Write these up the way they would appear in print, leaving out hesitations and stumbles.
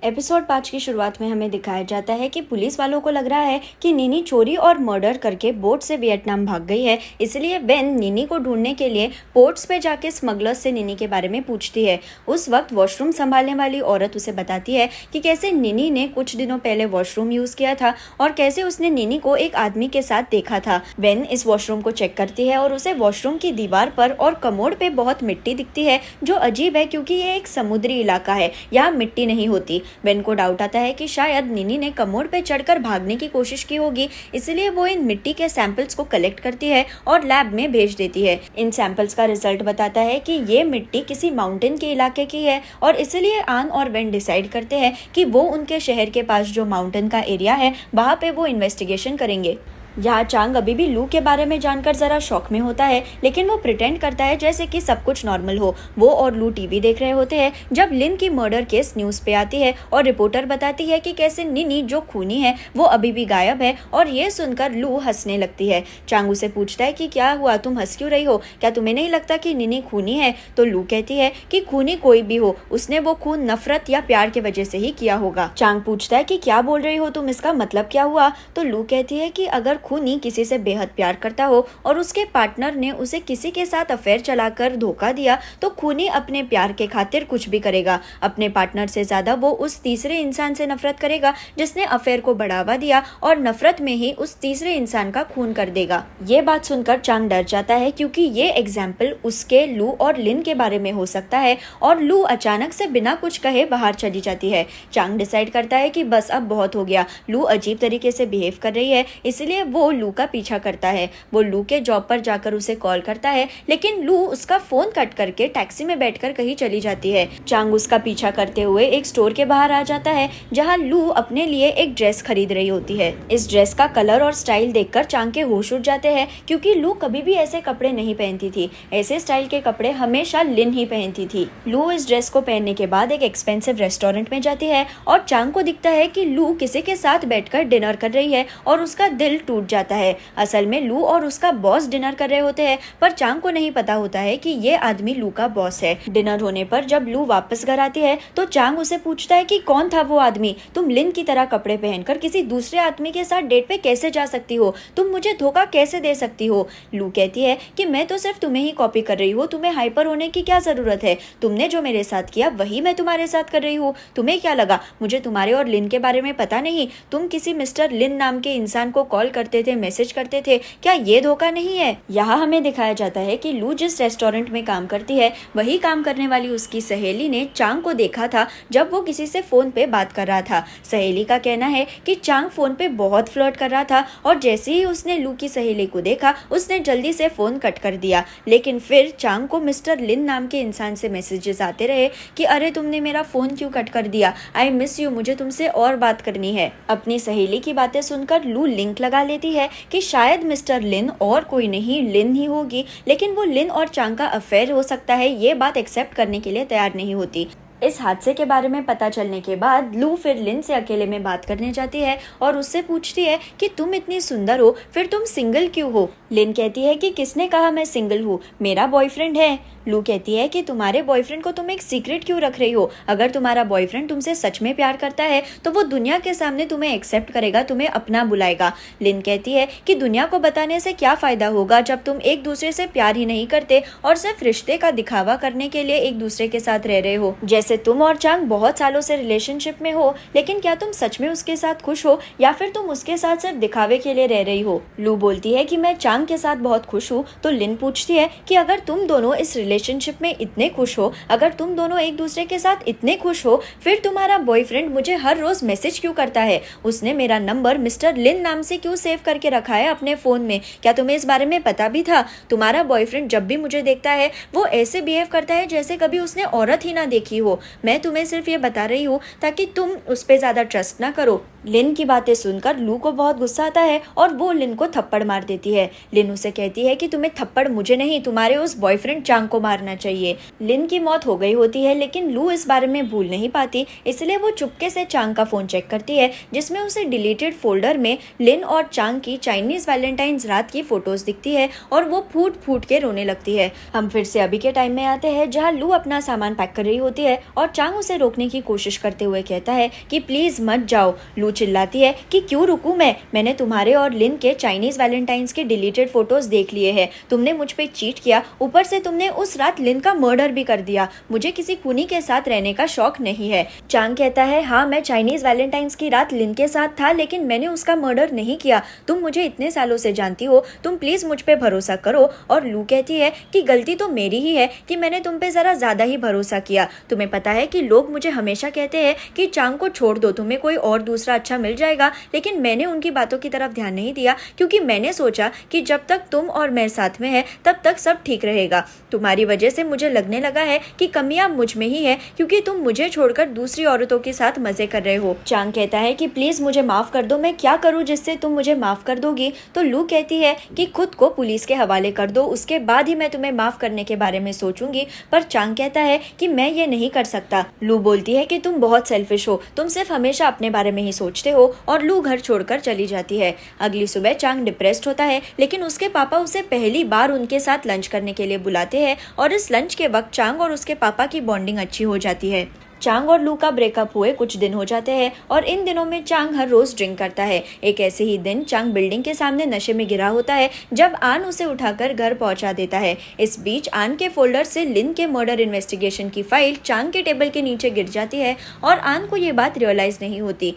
Episode 5 की शुरुआत में हमें दिखाया जाता है कि पुलिस वालों को लग रहा है कि नीनी चोरी और मर्डर करके बोट से वियतनाम भाग गई है। इसलिए बेन नीनी को ढूंढने के लिए पोर्ट्स पे जाके स्मगलर्स से नीनी के बारे में पूछती है। उस वक्त वॉशरूम संभालने वाली औरत उसे बताती है कि कैसे नीनी ने कुछ दिनों पहले वॉशरूम यूज किया था और कैसे उसने नीनी को एक आदमी के साथ देखा था। बेन इस वॉशरूम को चेक करती है और उसे वॉशरूम की दीवार पर और कमोड पे बहुत मिट्टी दिखती है, जो अजीब है क्योंकि ये एक समुद्री इलाका है, यहाँ मिट्टी नहीं होती। बेन को डाउट आता है कि शायद नीनी ने कमोड पे चढ़कर भागने की कोशिश की होगी, इसलिए वो इन मिट्टी के सैंपल्स को कलेक्ट करती है और लैब में भेज देती है। इन सैंपल्स का रिजल्ट बताता है कि ये मिट्टी किसी माउंटेन के इलाके की है और इसलिए आन और वेन डिसाइड करते हैं कि वो उनके शहर के पास जो माउंटेन का एरिया है वहाँ पे वो इन्वेस्टिगेशन करेंगे। यहाँ चांग अभी भी लू के बारे में जानकर जरा शॉक में होता है, लेकिन वो प्रिटेंड करता है जैसे कि सब कुछ नॉर्मल हो। वो और लू टीवी देख रहे होते हैं जब लिन की मर्डर केस न्यूज पे आती है और रिपोर्टर बताती है कि कैसे नीनी जो खूनी है वो अभी भी गायब है, और ये सुनकर लू हंसने लगती है। चांग उसे पूछता है कि क्या हुआ, तुम हंस क्यों रही हो, क्या तुम्हें नहीं लगता कि नीनी खूनी है? तो लू कहती है कि खूनी कोई भी हो, उसने वो खून नफरत या प्यार की वजह से ही किया होगा। चांग पूछता है कि क्या बोल रही हो तुम, इसका मतलब क्या हुआ? तो लू कहती है कि अगर खूनी किसी से बेहद प्यार करता हो और उसके पार्टनर ने उसे किसी के साथ अफेयर चलाकर धोखा दिया, तो खूनी अपने प्यार के खातिर कुछ भी करेगा। अपने पार्टनर से ज्यादा वो उस तीसरे इंसान से नफरत करेगा जिसने अफेयर को बढ़ावा दिया, और नफरत में ही उस तीसरे इंसान का खून कर देगा। ये बात सुनकर चांग डर जाता है क्योंकि ये एग्जाम्पल उसके, लू और लिन के बारे में हो सकता है, और लू अचानक से बिना कुछ कहे बाहर चली जाती है। चांग डिसाइड करता है कि बस अब बहुत हो गया, लू अजीब तरीके से बिहेव कर रही है, इसलिए वो लू का पीछा करता है। वो लू के जॉब पर जाकर उसे कॉल करता है, लेकिन लू उसका फोन कट करके टैक्सी में बैठकर कहीं चली जाती है। चांग उसका पीछा करते हुए एक स्टोर के बाहर आ जाता है जहां लू अपने लिए एक ड्रेस खरीद रही होती है। इस ड्रेस का कलर और स्टाइल देखकर चांग के होश उड़ जाते हैं क्योंकि लू कभी भी ऐसे कपड़े नहीं पहनती थी। ऐसे स्टाइल के कपड़े हमेशा लिन ही पहनती थी। लू इस ड्रेस को पहनने के बाद एक एक्सपेंसिव रेस्टोरेंट में जाती है और चांग को दिखता है कि लू किसी के साथ बैठकर डिनर कर रही है और उसका दिल टूट जाता है। असल में लू और उसका बॉस डिनर कर रहे होते हैं, पर चांग को नहीं पता होता है कि ये आदमी लू का बॉस है। डिनर होने पर जब लू वापस घर आती है तो चांग उसे पूछता है कि कौन था वो आदमी, तुम लिन की तरह कपड़े पहनकर किसी दूसरे आदमी के साथ डेट पे कैसे जा सकती हो, तुम मुझे धोखा कैसे दे सकती हो? लू कहती है कि मैं तो सिर्फ तुम्हें ही कॉपी कर रही हूँ, तुम्हें हाइपर होने की क्या जरूरत है? तुमने जो मेरे साथ किया वही मैं तुम्हारे साथ कर रही हूँ। तुम्हें क्या लगा मुझे तुम्हारे और लिन के बारे में पता नहीं? तुम किसी मिस्टर लिन नाम के इंसान को कॉल करते थे, मैसेज करते थे, क्या ये धोखा नहीं है? यहाँ हमें दिखाया जाता है कि लू जिस रेस्टोरेंट में काम करती है वही काम करने वाली उसकी सहेली ने चांग को देखा था जब वो किसी से फोन पे बात कर रहा था। सहेली का कहना है कि चांग फोन पे बहुत फ्लर्ट कर रहा था और जैसे ही उसने लू की सहेली को देखा उसने जल्दी से फोन कट कर दिया। लेकिन फिर चांग को मिस्टर लिन नाम के इंसान से मैसेजेस आते रहे कि अरे तुमने मेरा फोन क्यों कट कर दिया, आई मिस यू, मुझे तुमसे और बात करनी है। अपनी सहेली की बातें सुनकर लू लिंक लगा लेती है कि शायद मिस्टर लिन और कोई नहीं, लिन ही होगी, लेकिन वो लिन और चांग का अफेयर हो सकता है, ये बात एक्सेप्ट करने के लिए तैयार नहीं होती। इस हादसे के बारे में पता चलने के बाद लू फिर लिन से अकेले में बात करने जाती है और उससे पूछती है कि तुम इतनी सुंदर हो, फिर तुम सिंगल क्यों हो? लिन कहती है कि किसने कहा मैं सिंगल हूँ, मेरा बॉयफ्रेंड है। लू कहती है कि तुम्हारे बॉयफ्रेंड को तुम एक सीक्रेट क्यों रख रही हो? अगर तुम्हारा बॉयफ्रेंड तुमसे सच में प्यार करता है तो वो दुनिया के सामने तुम्हें एक्सेप्ट करेगा, तुम्हें अपना बुलाएगा। लिन कहती है कि दुनिया को बताने से क्या फायदा होगा जब तुम एक दूसरे से प्यार ही नहीं करते और सिर्फ रिश्ते का दिखावा करने के लिए एक दूसरे के साथ रह रहे हो। जैसे तुम और चांग बहुत सालों से रिलेशनशिप में हो, लेकिन क्या तुम सच में उसके साथ खुश हो या फिर तुम उसके साथ सिर्फ दिखावे के लिए रह रही हो? लू बोलती है कि मैं चांग के साथ बहुत खुश हूँ। तो लिन पूछती है कि अगर तुम दोनों इस रिलेशनशिप में इतने खुश हो, अगर तुम दोनों एक दूसरे के साथ इतने खुश हो, फिर तुम्हारा बॉयफ्रेंड मुझे हर रोज मैसेज क्यों करता है? उसने मेरा नंबर मिस्टर लिन नाम से क्यों सेव करके रखा है अपने फोन में? क्या तुम्हें इस बारे में पता भी था? तुम्हारा बॉयफ्रेंड जब भी मुझे देखता है वो ऐसे बिहेव करता है जैसे कभी उसने औरत ही ना देखी हो। मैं तुम्हें सिर्फ ये बता रही हूँ ताकि तुम उस पर ज्यादा ट्रस्ट ना करो। लिन की बातें सुनकर लू को बहुत गुस्सा आता है और वो लिन को थप्पड़ मार देती है। लिन उसे कहती है कि तुम्हें थप्पड़ मुझे नहीं, तुम्हारे उस बॉयफ्रेंड चांग को मारना चाहिए। लिन की मौत हो गई होती है, लेकिन लू इस बारे में भूल नहीं पाती, इसलिए वो चुपके से चांग का फोन चेक करती है जिसमें उसे डिलीटेड फोल्डर में लिन और चांग की चाइनीज वैलेंटाइंस रात की फोटोज दिखती है और वो फूट फूट के रोने लगती है। हम फिर से अभी के टाइम में आते हैं जहाँ लू अपना सामान पैक कर रही होती है और चांग उसे रोकने की कोशिश करते हुए कहता है कि प्लीज मत जाओ। लू चिल्लाती है कि क्यों रुकूं मैंने तुम्हारे और लिन के चाइनीज वैलेंटाइंस के डिलीटेड फोटोज देख लिए हैं। तुमने मुझ पे चीट किया, ऊपर से तुमने उस रात लिन का मर्डर भी कर दिया। मुझे किसी खूनी के साथ रहने का शौक नहीं है। चांग कहता है हाँ, मैं चाइनीज वैलेंटाइंस की रात लिन के साथ था, लेकिन मैंने उसका मर्डर नहीं किया। तुम मुझे इतने सालों से जानती हो, तुम प्लीज मुझ पे भरोसा करो। और लू कहती है कि गलती तो मेरी ही है कि मैंने तुम पे जरा ज्यादा ही भरोसा किया। तुम्हें पता है कि लोग मुझे हमेशा कहते हैं कि चांग को छोड़ दो, तुम्हें कोई और दूसरा अच्छा मिल जाएगा, लेकिन मैंने उनकी बातों की तरफ ध्यान नहीं दिया क्योंकि मैंने सोचा कि जब तक तुम और मैं साथ में है तब तक सब ठीक रहेगा। तुम्हारी वजह से मुझे लगने लगा है कि कमियां मुझ में ही है क्योंकि तुम मुझे छोड़कर दूसरी औरतों के साथ मजे कर रहे हो। चांग कहता है कि प्लीज मुझे माफ कर दो, मैं क्या करूं जिससे तुम मुझे माफ कर दोगी। तो लू कहती है कि खुद को पुलिस के हवाले कर दो, उसके बाद ही मैं तुम्हें माफ करने के बारे में सोचूंगी। पर चांग कहता है कि मैं ये नहीं कर सकता। लू बोलती है कि तुम बहुत सेल्फिश हो, तुम सिर्फ हमेशा अपने बारे में ही सोचते हो, और लू घर छोड़कर चली जाती है। अगली सुबह चांग डिप्रेस्ड होता है, लेकिन उसके पापा उसे पहली बार उनके साथ लंच करने के लिए बुलाते हैं और इस लंच के वक्त चांग और उसके पापा की बॉन्डिंग अच्छी हो जाती है। चांग और लू का ब्रेकअप हुए कुछ दिन हो जाते हैं और इन दिनों में चांग हर रोज ड्रिंक करता है। एक ऐसे ही दिन चांग बिल्डिंग के सामने नशे में गिरा होता है जब आन उसे उठाकर घर पहुंचा देता है। इस बीच आन के फोल्डर से लिन के मर्डर इन्वेस्टिगेशन की फाइल चांग के टेबल के नीचे गिर जाती है और आन को ये बात रियलाइज नहीं होती।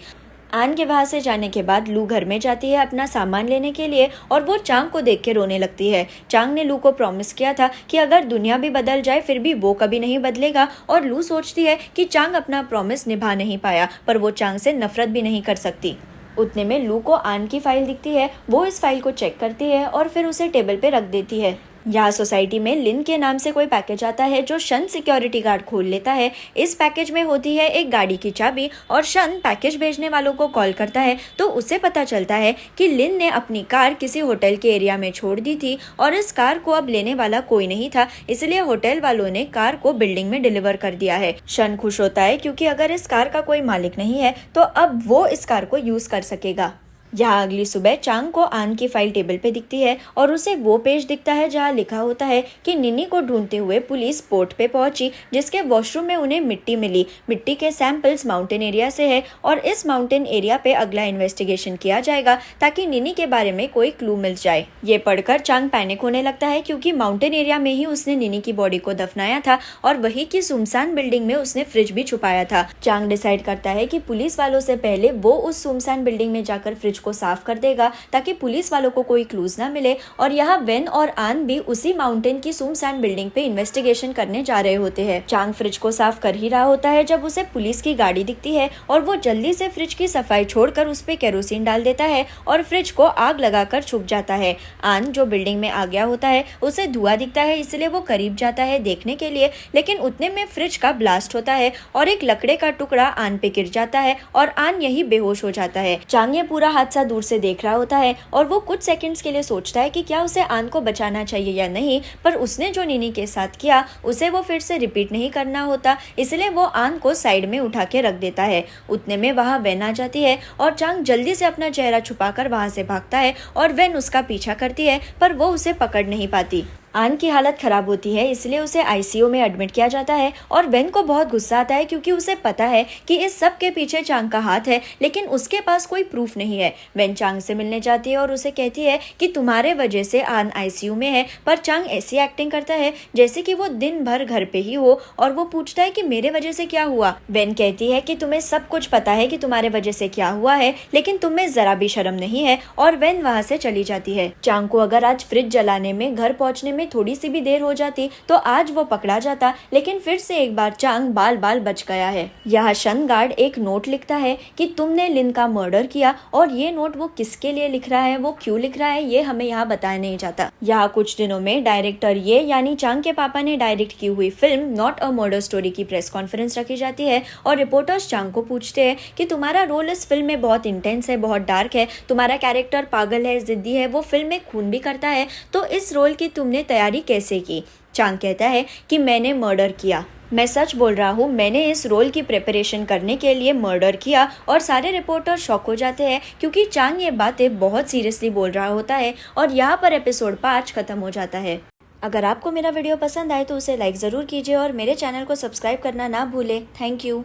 आन के वहां से जाने के बाद लू घर में जाती है अपना सामान लेने के लिए और वो चांग को देख के रोने लगती है। चांग ने लू को प्रॉमिस किया था कि अगर दुनिया भी बदल जाए फिर भी वो कभी नहीं बदलेगा, और लू सोचती है कि चांग अपना प्रॉमिस निभा नहीं पाया, पर वो चांग से नफरत भी नहीं कर सकती। उतने में लू को आन की फाइल दिखती है, वो इस फाइल को चेक करती है और फिर उसे टेबल पे रख देती है। यहाँ सोसाइटी में लिन के नाम से कोई पैकेज आता है जो शन सिक्योरिटी गार्ड खोल लेता है। इस पैकेज में होती है एक गाड़ी की चाबी और शन पैकेज भेजने वालों को कॉल करता है तो उसे पता चलता है कि लिन ने अपनी कार किसी होटल के एरिया में छोड़ दी थी और इस कार को अब लेने वाला कोई नहीं था, इसलिए होटल वालों ने कार को बिल्डिंग में डिलीवर कर दिया है। शन खुश होता है क्योंकि अगर इस कार का कोई मालिक नहीं है तो अब वो इस कार को यूज कर सकेगा। यहाँ अगली सुबह चांग को आन की फाइल टेबल पे दिखती है और उसे वो पेज दिखता है जहाँ लिखा होता है कि निनी को ढूंढते हुए पुलिस पोर्ट पे पहुंची, जिसके वॉशरूम में उन्हें मिट्टी मिली। मिट्टी के सैंपल्स माउंटेन एरिया से है और इस माउंटेन एरिया पे अगला इन्वेस्टिगेशन किया जाएगा ताकि निनी के बारे में कोई क्लू मिल जाए। ये पढ़कर चांग पैनिक होने लगता है क्योंकि माउंटेन एरिया में ही उसने निनी की बॉडी को दफनाया था और वही की सुनसान बिल्डिंग में उसने फ्रिज भी छुपाया था। चांग डिसाइड करता है कि पुलिस वालों से पहले वो उस सुनसान बिल्डिंग में जाकर फ्रिज को साफ कर देगा ताकि पुलिस वालों को कोई क्लूज ना मिले। और यहाँ वेन और आन भी उसी माउंटेन की सुनसान बिल्डिंग पे इन्वेस्टिगेशन करने जा रहे होते हैं। चांग फ्रिज को साफ कर ही रहा होता है जब उसे पुलिस की गाड़ी दिखती है और वो जल्दी से फ्रिज की सफाई छोड़कर उस पे केरोसिन डाल देता है और फ्रिज को आग लगाकर छुप जाता है। आन जो बिल्डिंग में आ गया होता है उसे धुआं दिखता है, इसलिए वो करीब जाता है देखने के लिए, लेकिन उतने में फ्रिज का ब्लास्ट होता है और एक लकड़े का टुकड़ा आन पे गिर जाता है और आन यही बेहोश हो जाता है। चांग ये पूरा हादसा दूर से देख रहा होता है और वो कुछ सेकंड्स के लिए सोचता है कि क्या उसे आन को बचाना चाहिए या नहीं, पर उसने जो निनी के साथ किया उसे वो फिर से रिपीट नहीं करना होता, इसलिए वो आन को साइड में उठा के रख देता है। उतने में वहां वेन आ जाती है और चांग जल्दी से अपना चेहरा छुपाकर वहां से भागता है और वेन उसका पीछा करती है, पर वो उसे पकड़ नहीं पाती। आन की हालत खराब होती है, इसलिए उसे आईसीयू में एडमिट किया जाता है और वेन को बहुत गुस्सा आता है क्योंकि उसे पता है कि इस सब के पीछे चांग का हाथ है, लेकिन उसके पास कोई प्रूफ नहीं है। वेन चांग से मिलने जाती है और उसे कहती है कि तुम्हारे वजह से आन आईसीयू में है, पर चांग ऐसी एक्टिंग करता है जैसे कि वो दिन भर घर पे ही हो और वो पूछता है कि मेरे वजह से क्या हुआ। वेन कहती है कि तुम्हें सब कुछ पता है कि तुम्हारे वजह से क्या हुआ है, लेकिन तुम्हें जरा भी शर्म नहीं है, और वेन वहाँ से चली जाती है। चांग को अगर आज फ्रिज जलाने में घर पहुँचने में थोड़ी सी भी देर हो जाती तो आज वो पकड़ा जाता, लेकिन फिर से एक बार चांग बाल बाल बच गया है। यहाँ शन गार्ड एक नोट लिखता है कि तुमने लिन का मर्डर किया, और ये नोट वो किसके लिए लिख रहा है, वो क्यों लिख रहा है, ये हमें यहाँ बताया नहीं जाता। यहाँ कुछ दिनों में डायरेक्टर ये यानी चांग के पापा ने डायरेक्ट की हुई film not a murder story की प्रेस कॉन्फ्रेंस रखी जाती है और रिपोर्टर्स चांग को पूछते हैं कि तुम्हारा रोल इस फिल्म में बहुत इंटेंस है, बहुत डार्क है, तुम्हारा कैरेक्टर पागल है, जिद्दी है, वो फिल्म में खून भी करता है, तो इस रोल की तुमने तैयारी कैसे की। चांग कहता है कि मैंने मर्डर किया, मैं सच बोल रहा हूँ, मैंने इस रोल की प्रिपरेशन करने के लिए मर्डर किया। और सारे रिपोर्टर शॉक हो जाते हैं क्योंकि चांग ये बातें बहुत सीरियसली बोल रहा होता है और यहाँ पर एपिसोड 5 खत्म हो जाता है। अगर आपको मेरा वीडियो पसंद आए तो उसे लाइक ज़रूर कीजिए और मेरे चैनल को सब्सक्राइब करना ना भूलें। Thank you.